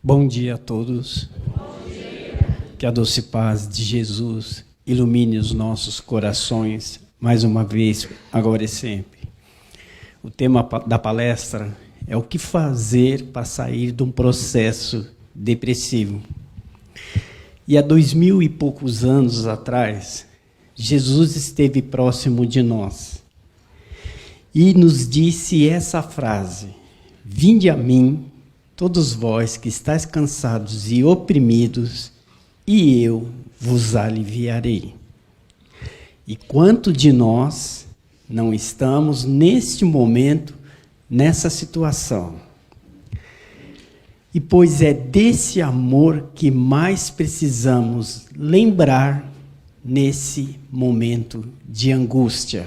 Bom dia a todos. Que a doce paz de Jesus ilumine os nossos corações, mais uma vez, agora e sempre. O tema da palestra é o que fazer para sair de um processo depressivo. E há 2000 e poucos anos atrás, Jesus esteve próximo de nós e nos disse essa frase: vinde a mim, todos vós que estáis cansados e oprimidos, e eu vos aliviarei. E quanto de nós não estamos neste momento, nessa situação? E pois é desse amor que mais precisamos lembrar nesse momento de angústia.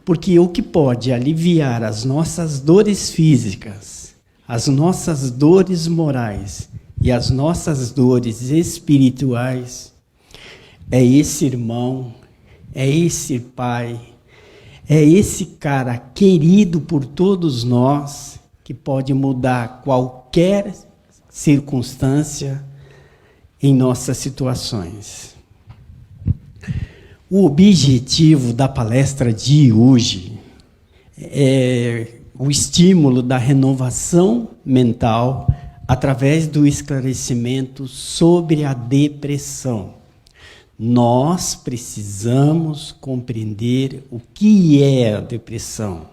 Porque o que pode aliviar as nossas dores físicas, as nossas dores morais e as nossas dores espirituais é esse irmão, é esse pai, é esse cara querido por todos nós que pode mudar qualquer circunstância em nossas situações. O objetivo da palestra de hoje é o estímulo da renovação mental através do esclarecimento sobre a depressão. Nós precisamos compreender o que é a depressão.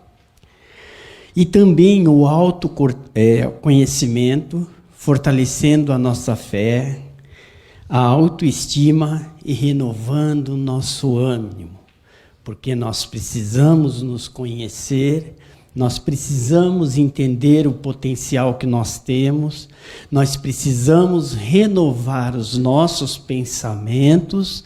E também o autoconhecimento, fortalecendo a nossa fé, a autoestima e renovando o nosso ânimo. Porque nós precisamos nos conhecer, nós precisamos entender o potencial que nós temos, nós precisamos renovar os nossos pensamentos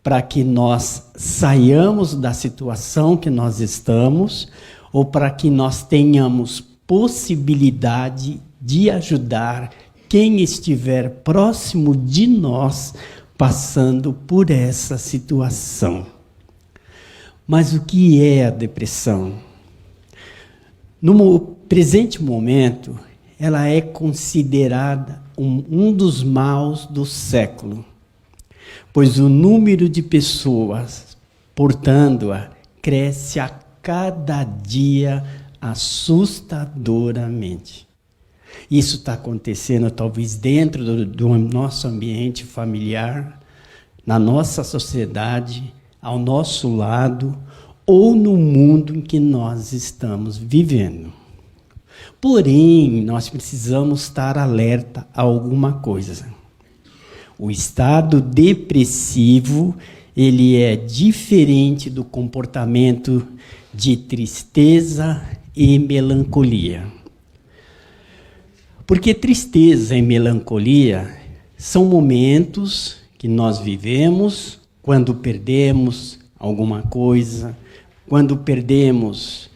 para que nós saiamos da situação que nós estamos ou para que nós tenhamos possibilidade de ajudar quem estiver próximo de nós passando por essa situação. Mas o que é a depressão? No presente momento, ela é considerada um dos males do século, pois o número de pessoas portando-a cresce a cada dia assustadoramente. Isso está acontecendo talvez dentro do nosso ambiente familiar, na nossa sociedade, ao nosso lado, ou no mundo em que nós estamos vivendo. Porém, nós precisamos estar alerta a alguma coisa. O estado depressivo, ele é diferente do comportamento de tristeza e melancolia. Porque tristeza e melancolia são momentos que nós vivemos quando perdemos alguma coisa, quando perdemos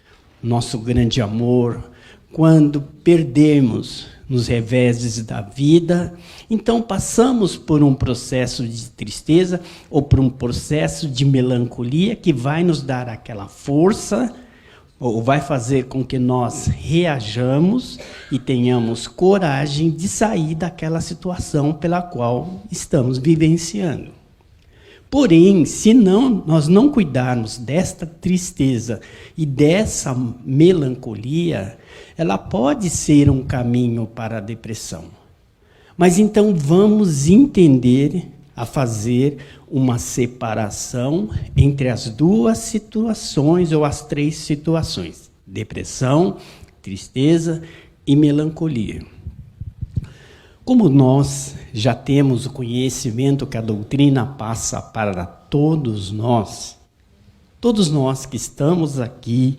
nosso grande amor, quando perdemos nos reveses da vida, então passamos por um processo de tristeza ou por um processo de melancolia que vai nos dar aquela força ou vai fazer com que nós reajamos e tenhamos coragem de sair daquela situação pela qual estamos vivenciando. Porém, se nós não cuidarmos desta tristeza e dessa melancolia, ela pode ser um caminho para a depressão. Mas então vamos entender a fazer uma separação entre as duas situações ou as três situações: depressão, tristeza e melancolia. Como nós já temos o conhecimento que a doutrina passa para todos nós que estamos aqui,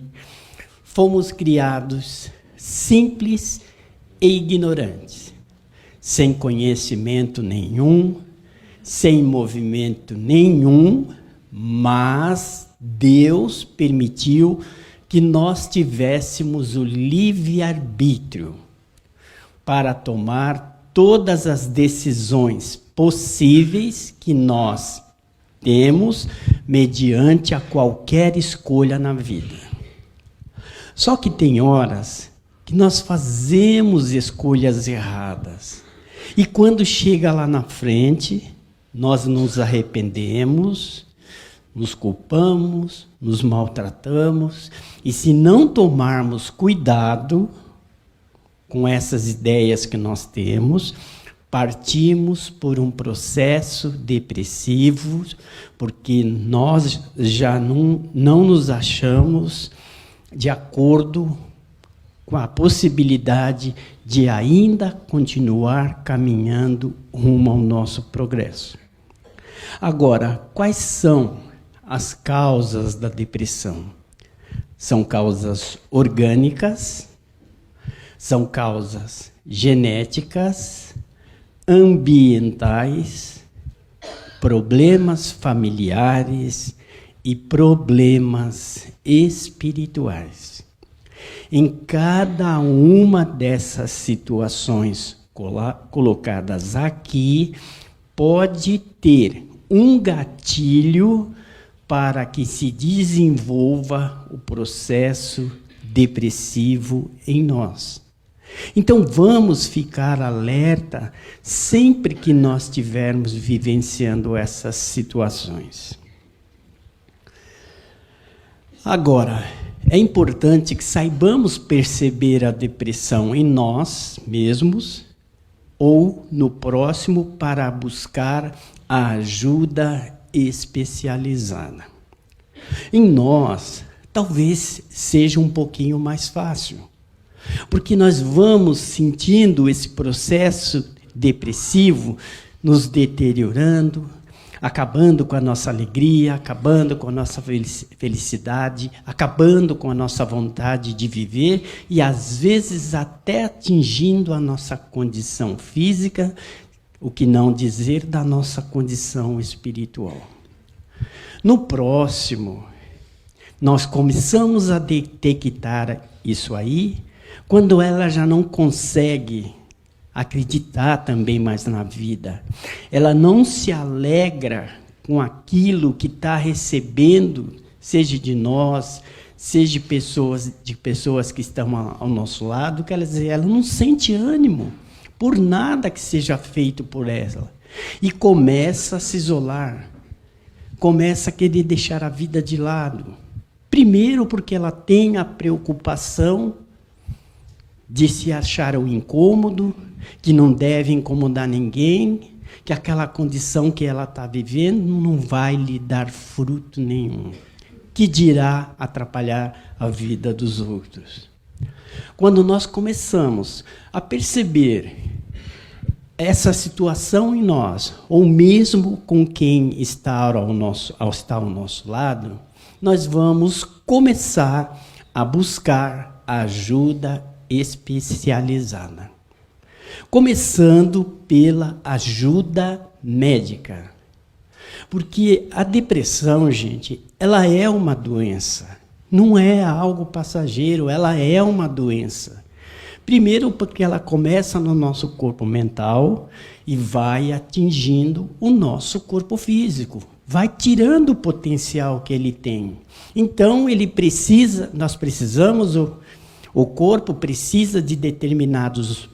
fomos criados simples e ignorantes, sem conhecimento nenhum, sem movimento nenhum, mas Deus permitiu que nós tivéssemos o livre-arbítrio para tomar todas as decisões possíveis que nós temos mediante a qualquer escolha na vida. Só que tem horas que nós fazemos escolhas erradas. E quando chega lá na frente, nós nos arrependemos, nos culpamos, nos maltratamos, e se não tomarmos cuidado com essas ideias que nós temos, partimos por um processo depressivo, porque nós já não nos achamos de acordo com a possibilidade de ainda continuar caminhando rumo ao nosso progresso. Agora, quais são as causas da depressão? São causas orgânicas, são causas genéticas, ambientais, problemas familiares e problemas espirituais. Em cada uma dessas situações colocadas aqui, pode ter um gatilho para que se desenvolva o processo depressivo em nós. Então vamos ficar alerta sempre que nós estivermos vivenciando essas situações. Agora, é importante que saibamos perceber a depressão em nós mesmos ou no próximo para buscar a ajuda especializada. Em nós, talvez seja um pouquinho mais fácil, porque nós vamos sentindo esse processo depressivo nos deteriorando, acabando com a nossa alegria, acabando com a nossa felicidade, acabando com a nossa vontade de viver e, às vezes, até atingindo a nossa condição física, o que não dizer da nossa condição espiritual. No próximo, nós começamos a detectar isso aí, quando ela já não consegue acreditar também mais na vida. Ela não se alegra com aquilo que está recebendo, seja de nós, seja de pessoas que estão ao nosso lado, quer dizer, ela não sente ânimo por nada que seja feito por ela. E começa a se isolar, começa a querer deixar a vida de lado. Primeiro porque ela tem a preocupação de se achar o incômodo, que não deve incomodar ninguém, que aquela condição que ela está vivendo não vai lhe dar fruto nenhum, que dirá atrapalhar a vida dos outros. Quando nós começamos a perceber essa situação em nós, ou mesmo com quem está ao nosso lado, nós vamos começar a buscar ajuda especializada. Começando pela ajuda médica. Porque a depressão, gente, ela é uma doença. Não é algo passageiro, ela é uma doença. Primeiro porque ela começa no nosso corpo mental e vai atingindo o nosso corpo físico. Vai tirando o potencial que ele tem. Então, nós precisamos, o corpo precisa de determinados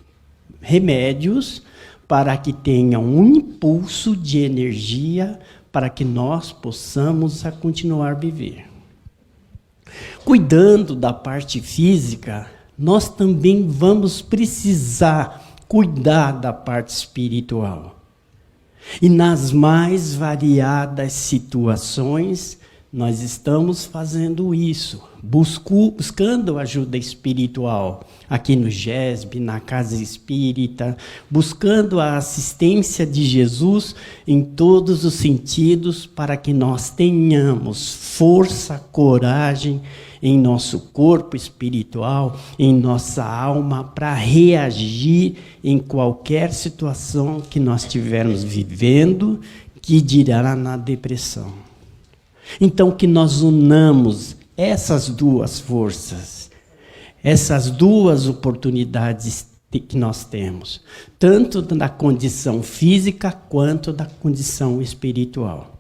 remédios para que tenha um impulso de energia para que nós possamos continuar a viver. Cuidando da parte física, nós também vamos precisar cuidar da parte espiritual. E nas mais variadas situações, nós estamos fazendo isso, buscando ajuda espiritual, aqui no GESB, na Casa Espírita, buscando a assistência de Jesus em todos os sentidos para que nós tenhamos força, coragem em nosso corpo espiritual, em nossa alma, para reagir em qualquer situação que nós estivermos vivendo, que dirá na depressão. Então, que nós unamos essas duas forças, essas duas oportunidades que nós temos, tanto da condição física quanto da condição espiritual.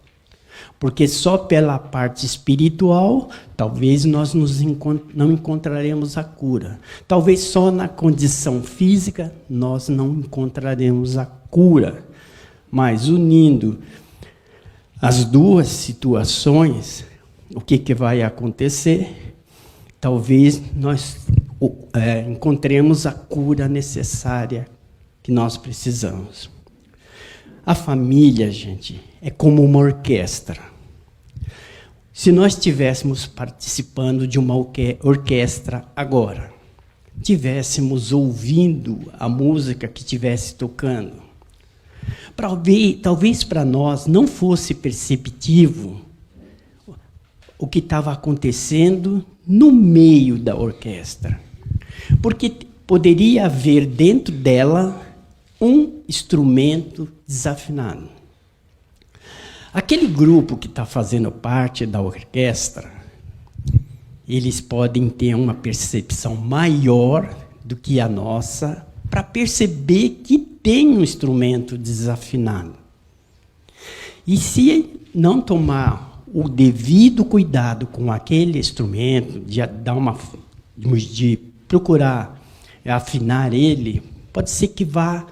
Porque só pela parte espiritual, talvez nós não encontraremos a cura. Talvez só na condição física nós não encontraremos a cura. Mas unindo as duas situações, o que vai acontecer? Talvez nós encontremos a cura necessária que nós precisamos. A família, gente, é como uma orquestra. Se nós estivéssemos participando de uma orquestra agora, estivéssemos ouvindo a música que estivesse tocando, talvez para nós não fosse perceptível o que estava acontecendo no meio da orquestra, porque poderia haver dentro dela um instrumento desafinado. Aquele grupo que está fazendo parte da orquestra, eles podem ter uma percepção maior do que a nossa para perceber que tem um instrumento desafinado. E se não tomar o devido cuidado com aquele instrumento, de procurar afinar ele, pode ser que vá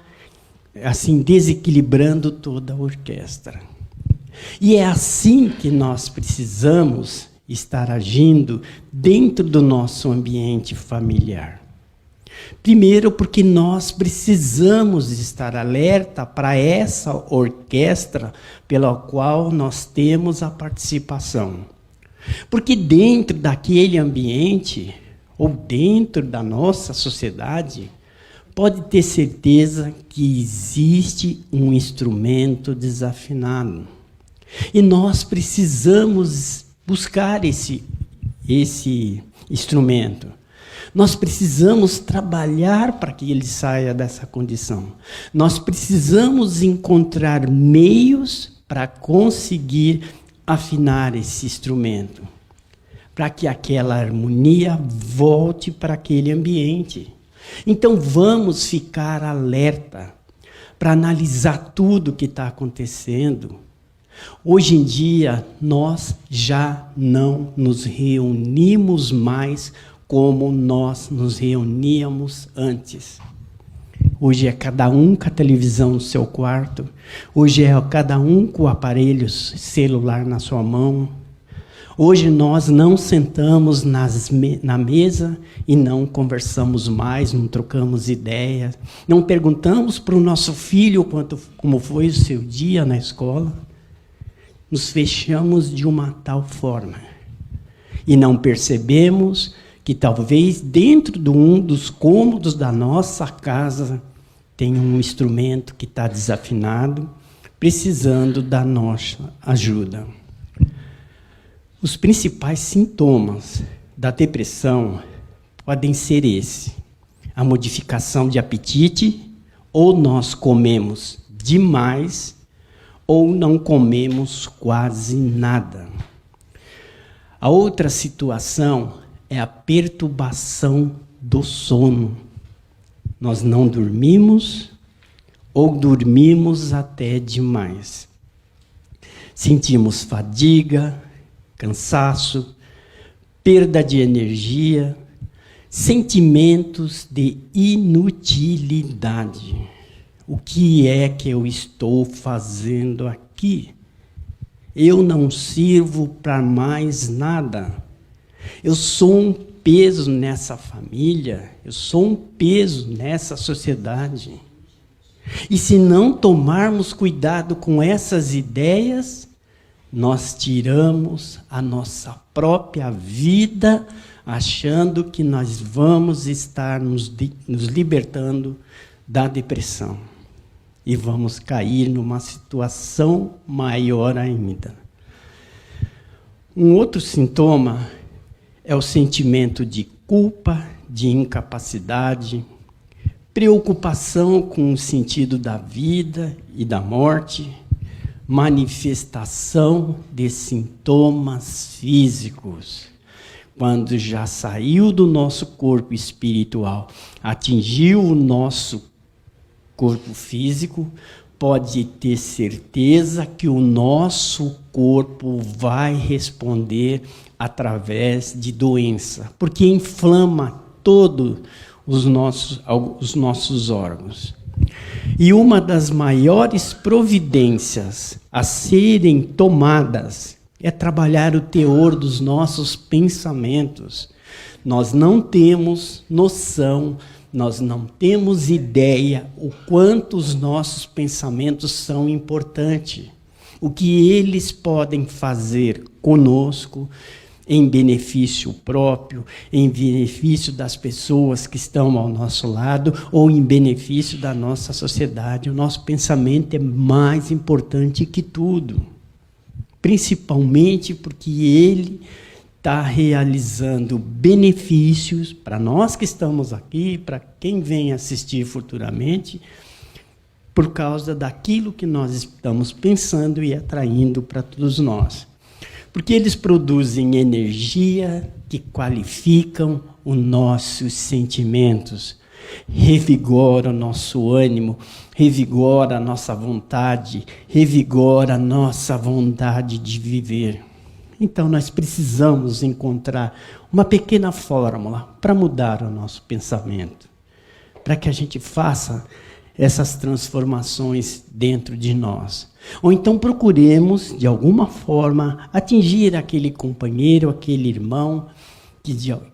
assim desequilibrando toda a orquestra. E é assim que nós precisamos estar agindo dentro do nosso ambiente familiar. Primeiro, porque nós precisamos estar alerta para essa orquestra pela qual nós temos a participação. Porque dentro daquele ambiente, ou dentro da nossa sociedade, pode ter certeza que existe um instrumento desafinado. E nós precisamos buscar esse instrumento. Nós precisamos trabalhar para que ele saia dessa condição. Nós precisamos encontrar meios para conseguir afinar esse instrumento, para que aquela harmonia volte para aquele ambiente. Então vamos ficar alerta para analisar tudo o que está acontecendo. Hoje em dia, nós já não nos reunimos mais como nós nos reuníamos antes. Hoje é cada um com a televisão no seu quarto. Hoje é cada um com o aparelho celular na sua mão. Hoje nós não sentamos na mesa e não conversamos mais, não trocamos ideias, não perguntamos para o nosso filho como foi o seu dia na escola. Nos fechamos de uma tal forma e não percebemos que talvez dentro de um dos cômodos da nossa casa tem um instrumento que está desafinado, precisando da nossa ajuda. Os principais sintomas da depressão podem ser a modificação de apetite, ou nós comemos demais, ou não comemos quase nada. A outra situação é a perturbação do sono. Nós não dormimos ou dormimos até demais. Sentimos fadiga, cansaço, perda de energia, sentimentos de inutilidade. O que é que eu estou fazendo aqui? Eu não sirvo para mais nada. Eu sou um peso nessa família, eu sou um peso nessa sociedade. E se não tomarmos cuidado com essas ideias, nós tiramos a nossa própria vida, achando que nós vamos estar nos libertando da depressão. E vamos cair numa situação maior ainda. Um outro sintoma é o sentimento de culpa, de incapacidade, preocupação com o sentido da vida e da morte, manifestação de sintomas físicos. Quando já saiu do nosso corpo espiritual, atingiu o nosso corpo físico, pode ter certeza que o nosso corpo vai responder através de doença, porque inflama todos os nossos órgãos. E uma das maiores providências a serem tomadas é trabalhar o teor dos nossos pensamentos. Nós não temos noção, nós não temos ideia o quanto os nossos pensamentos são importantes, o que eles podem fazer conosco em benefício próprio, em benefício das pessoas que estão ao nosso lado ou em benefício da nossa sociedade. O nosso pensamento é mais importante que tudo, principalmente porque ele está realizando benefícios para nós que estamos aqui, para quem vem assistir futuramente, por causa daquilo que nós estamos pensando e atraindo para todos nós. Porque eles produzem energia que qualificam os nossos sentimentos, revigora o nosso ânimo, revigora a nossa vontade, revigora a nossa vontade de viver. Então, nós precisamos encontrar uma pequena fórmula para mudar o nosso pensamento, para que a gente faça essas transformações dentro de nós. Ou então procuremos, de alguma forma, atingir aquele companheiro, aquele irmão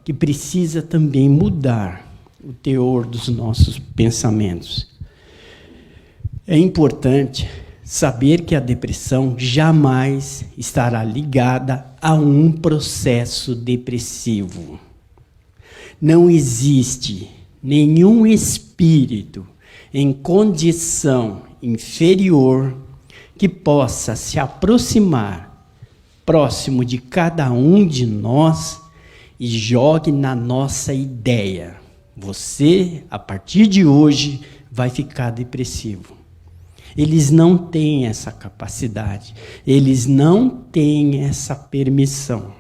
que precisa também mudar o teor dos nossos pensamentos. É importante saber que a depressão jamais estará ligada a um processo depressivo. Não existe nenhum espírito em condição inferior que possa se aproximar próximo de cada um de nós e jogue na nossa ideia: você, a partir de hoje, vai ficar depressivo. Eles não têm essa capacidade, eles não têm essa permissão.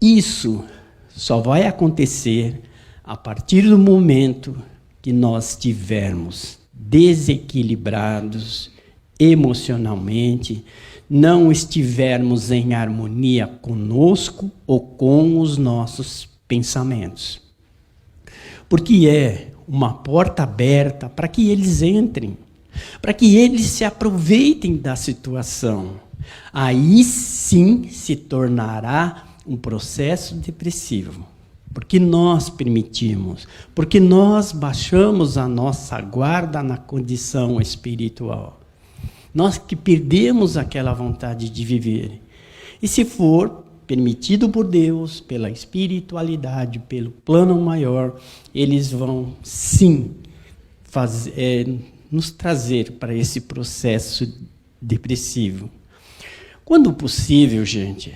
Isso só vai acontecer a partir do momento que nós estivermos desequilibrados emocionalmente, não estivermos em harmonia conosco ou com os nossos pensamentos. Porque é uma porta aberta para que eles entrem, para que eles se aproveitem da situação. Aí sim se tornará um processo depressivo. Porque nós permitimos, porque nós baixamos a nossa guarda na condição espiritual. Nós que perdemos aquela vontade de viver. E se for permitido por Deus, pela espiritualidade, pelo plano maior, eles vão sim nos trazer para esse processo depressivo. Quando possível, gente,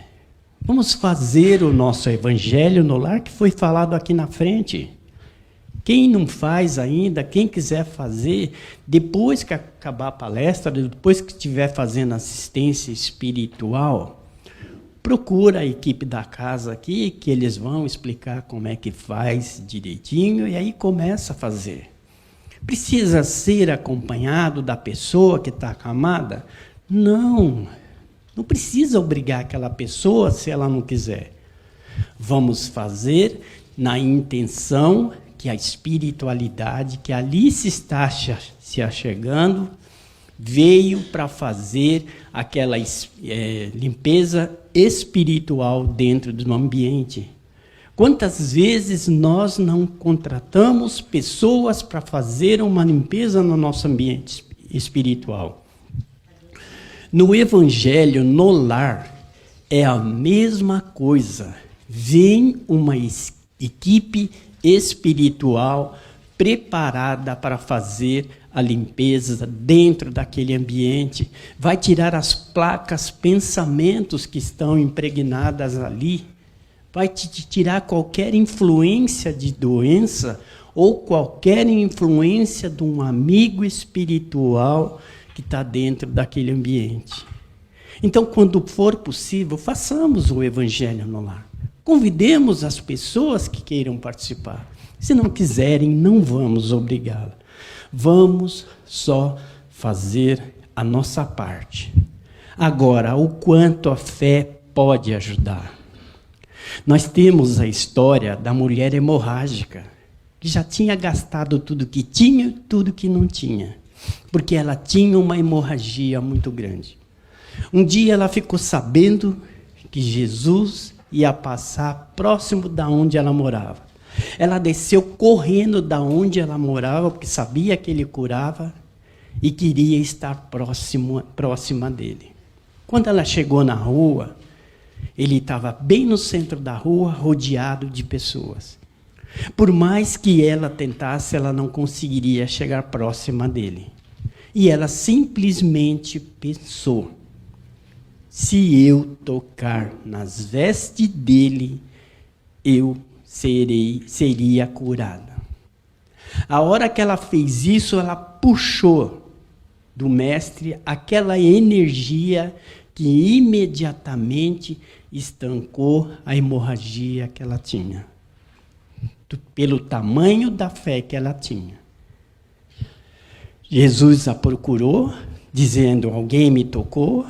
vamos fazer o nosso evangelho no lar, que foi falado aqui na frente. Quem não faz ainda, quem quiser fazer, depois que acabar a palestra, depois que estiver fazendo assistência espiritual, procura a equipe da casa aqui, que eles vão explicar como é que faz direitinho, e aí começa a fazer. Precisa ser acompanhado da pessoa que está acamada? Não precisa obrigar aquela pessoa se ela não quiser. Vamos fazer na intenção que a espiritualidade que ali se está se achegando veio para fazer aquela limpeza espiritual dentro do ambiente. Quantas vezes nós não contratamos pessoas para fazer uma limpeza no nosso ambiente espiritual? No Evangelho, no lar, é a mesma coisa. Vem uma equipe espiritual preparada para fazer a limpeza dentro daquele ambiente. Vai tirar as placas, pensamentos que estão impregnadas ali. Vai te tirar qualquer influência de doença ou qualquer influência de um amigo espiritual que está dentro daquele ambiente. Então, quando for possível, façamos o evangelho no lar. Convidemos as pessoas que queiram participar. Se não quiserem, não vamos obrigá-las. Vamos só fazer a nossa parte. Agora, o quanto a fé pode ajudar. Nós temos a história da mulher hemorrágica, que já tinha gastado tudo que tinha e tudo que não tinha, porque ela tinha uma hemorragia muito grande. Um dia ela ficou sabendo que Jesus ia passar próximo da onde ela morava. Ela desceu correndo da onde ela morava, porque sabia que ele curava e queria estar próxima dele. Quando ela chegou na rua, ele estava bem no centro da rua, rodeado de pessoas. Por mais que ela tentasse, ela não conseguiria chegar próxima dele. E ela simplesmente pensou: se eu tocar nas vestes dele, eu seria curada. A hora que ela fez isso, ela puxou do mestre aquela energia que imediatamente estancou a hemorragia que ela tinha, pelo tamanho da fé que ela tinha. Jesus a procurou, dizendo: alguém me tocou?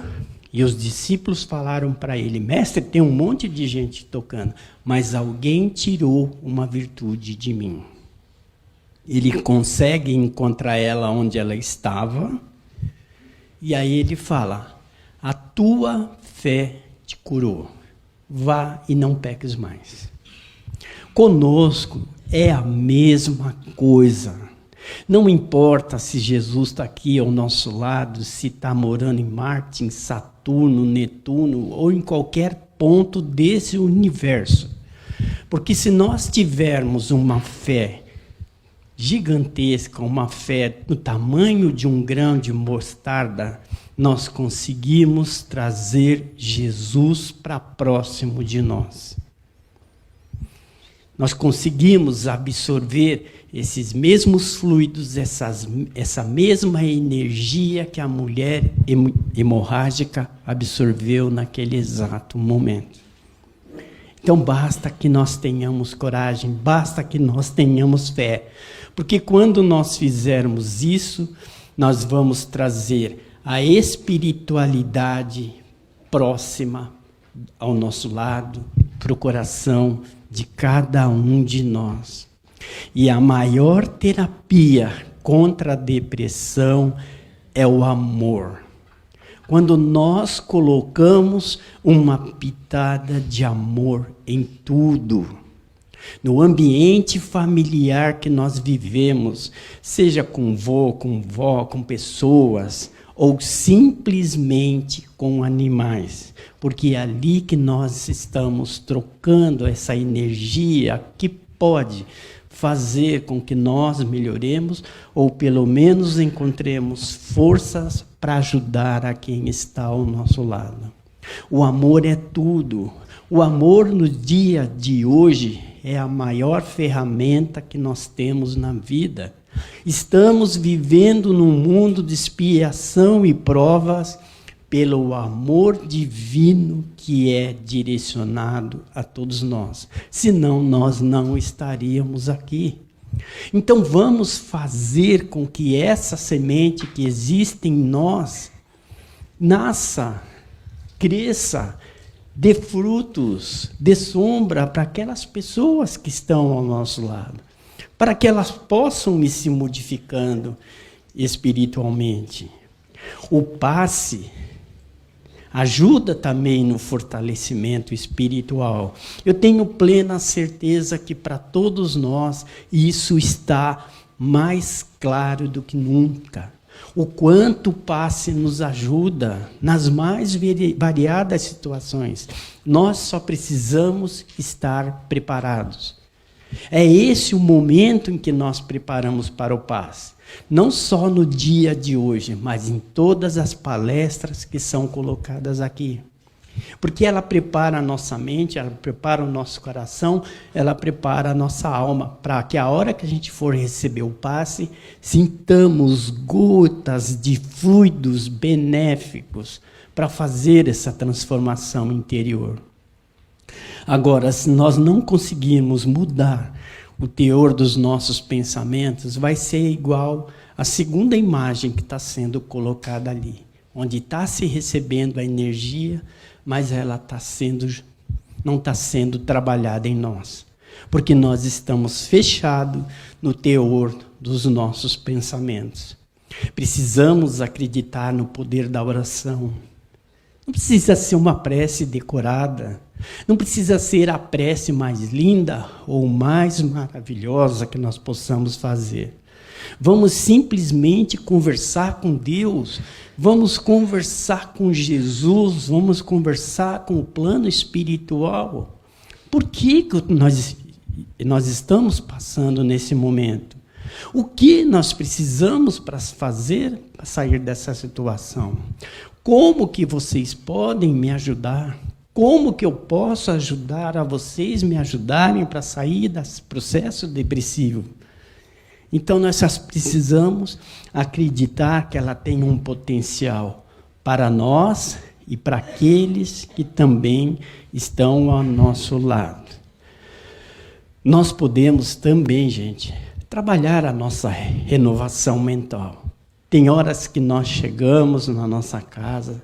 E os discípulos falaram para ele: mestre, tem um monte de gente tocando, mas alguém tirou uma virtude de mim. Ele consegue encontrar ela onde ela estava, e aí ele fala: a tua fé te curou, vá e não peques mais. Conosco é a mesma coisa. Não importa se Jesus está aqui ao nosso lado, se está morando em Marte, em Saturno, Netuno ou em qualquer ponto desse universo. Porque se nós tivermos uma fé gigantesca, uma fé do tamanho de um grão de mostarda, nós conseguimos trazer Jesus para próximo de nós. Nós conseguimos absorver esses mesmos fluidos, essa mesma energia que a mulher hemorrágica absorveu naquele exato momento. Então basta que nós tenhamos coragem, basta que nós tenhamos fé, porque quando nós fizermos isso, nós vamos trazer a espiritualidade próxima ao nosso lado, para o coração de cada um de nós. E a maior terapia contra a depressão é o amor. Quando nós colocamos uma pitada de amor em tudo, no ambiente familiar que nós vivemos, seja com vô, com vó, com pessoas, ou simplesmente com animais, porque é ali que nós estamos trocando essa energia que pode fazer com que nós melhoremos, ou pelo menos encontremos forças para ajudar a quem está ao nosso lado. O amor é tudo. O amor no dia de hoje é a maior ferramenta que nós temos na vida. Estamos vivendo num mundo de expiação e provas pelo amor divino que é direcionado a todos nós. Senão nós não estaríamos aqui. Então vamos fazer com que essa semente que existe em nós nasça, cresça, dê frutos, dê sombra para aquelas pessoas que estão ao nosso lado, para que elas possam ir se modificando espiritualmente. O passe ajuda também no fortalecimento espiritual. Eu tenho plena certeza que para todos nós isso está mais claro do que nunca. O quanto o passe nos ajuda nas mais variadas situações. Nós só precisamos estar preparados. É esse o momento em que nós preparamos para o passe. Não só no dia de hoje, mas em todas as palestras que são colocadas aqui. Porque ela prepara a nossa mente, ela prepara o nosso coração, ela prepara a nossa alma, para que a hora que a gente for receber o passe, sintamos gotas de fluidos benéficos para fazer essa transformação interior. Agora, se nós não conseguirmos mudar o teor dos nossos pensamentos vai ser igual à segunda imagem que está sendo colocada ali, onde está se recebendo a energia, mas ela não está sendo trabalhada em nós, porque nós estamos fechados no teor dos nossos pensamentos. Precisamos acreditar no poder da oração. Não precisa ser uma prece decorada, não precisa ser a prece mais linda ou mais maravilhosa que nós possamos fazer. Vamos simplesmente conversar com Deus, vamos conversar com Jesus, vamos conversar com o plano espiritual. Por que nós estamos passando nesse momento? O que nós precisamos para fazer para sair dessa situação? Como que vocês podem me ajudar? Como que eu posso ajudar a vocês me ajudarem para sair desse processo depressivo? Então, nós precisamos acreditar que ela tem um potencial para nós e para aqueles que também estão ao nosso lado. Nós podemos também, gente, trabalhar a nossa renovação mental. Tem horas que nós chegamos na nossa casa,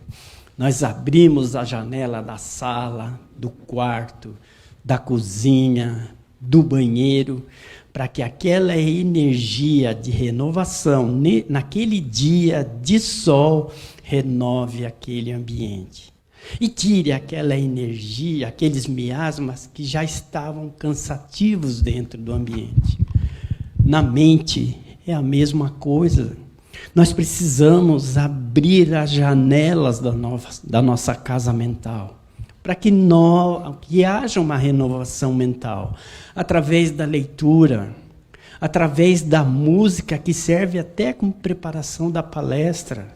nós abrimos a janela da sala, do quarto, da cozinha, do banheiro, para que aquela energia de renovação, naquele dia de sol, renove aquele ambiente. E tire aquela energia, aqueles miasmas que já estavam cansativos dentro do ambiente. Na mente é a mesma coisa. Nós precisamos abrir as janelas da nossa casa mental, para que haja uma renovação mental, através da leitura, através da música, que serve até como preparação da palestra,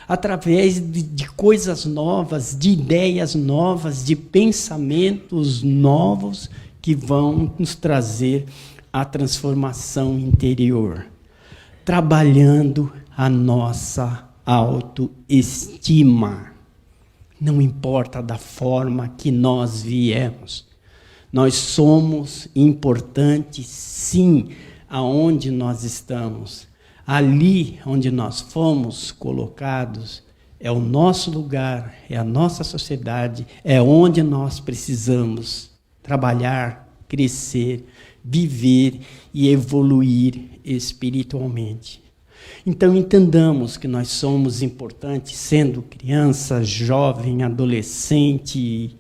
através de coisas novas, de ideias novas, de pensamentos novos, que vão nos trazer a transformação interior, trabalhando a nossa autoestima. Não importa da forma que nós viemos. Nós somos importantes, sim, aonde nós estamos. Ali onde nós fomos colocados, é o nosso lugar, é a nossa sociedade, é onde nós precisamos trabalhar, crescer, viver e evoluir espiritualmente. Então, entendamos que nós somos importantes, sendo criança, jovem, adolescente,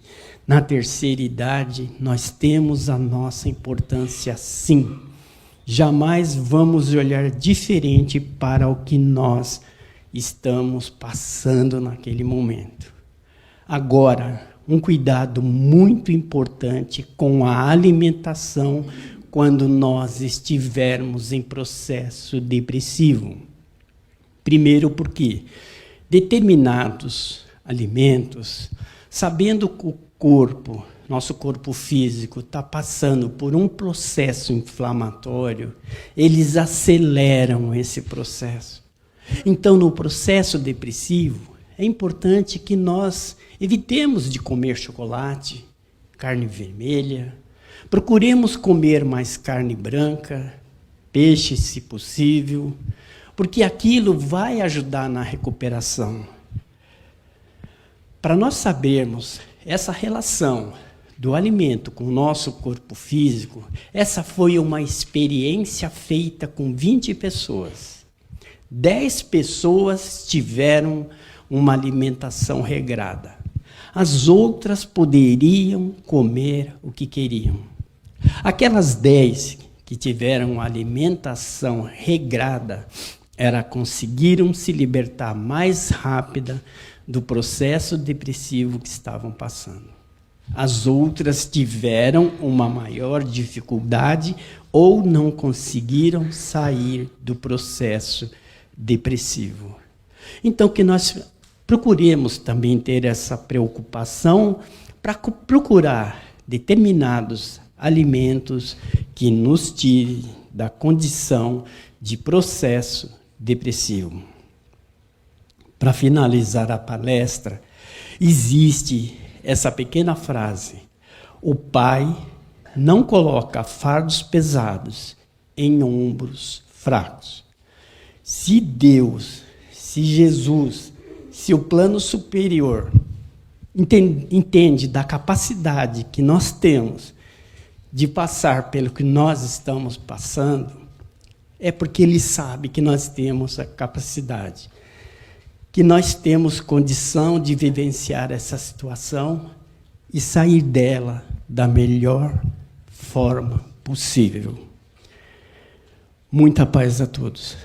na terceira idade, nós temos a nossa importância, sim. Jamais vamos olhar diferente para o que nós estamos passando naquele momento. Agora, um cuidado muito importante com a alimentação quando nós estivermos em processo depressivo. Primeiro porque determinados alimentos, sabendo que o nosso corpo físico está passando por um processo inflamatório, eles aceleram esse processo. Então, no processo depressivo, é importante que nós evitemos de comer chocolate, carne vermelha, procuremos comer mais carne branca, peixe, se possível, porque aquilo vai ajudar na recuperação. Para nós sabermos essa relação do alimento com o nosso corpo físico, essa foi uma experiência feita com 20 pessoas. 10 pessoas tiveram uma alimentação regrada. As outras poderiam comer o que queriam. Aquelas 10 que tiveram uma alimentação regrada, conseguiram se libertar mais rápida do processo depressivo que estavam passando. As outras tiveram uma maior dificuldade ou não conseguiram sair do processo depressivo. Então, que nós procuremos também ter essa preocupação para procurar determinados alimentos que nos tirem da condição de processo depressivo. Para finalizar a palestra, existe essa pequena frase: o Pai não coloca fardos pesados em ombros fracos. Se Deus, se Jesus, se o plano superior entende da capacidade que nós temos de passar pelo que nós estamos passando, é porque Ele sabe que nós temos a capacidade, que nós temos condição de vivenciar essa situação e sair dela da melhor forma possível. Muita paz a todos.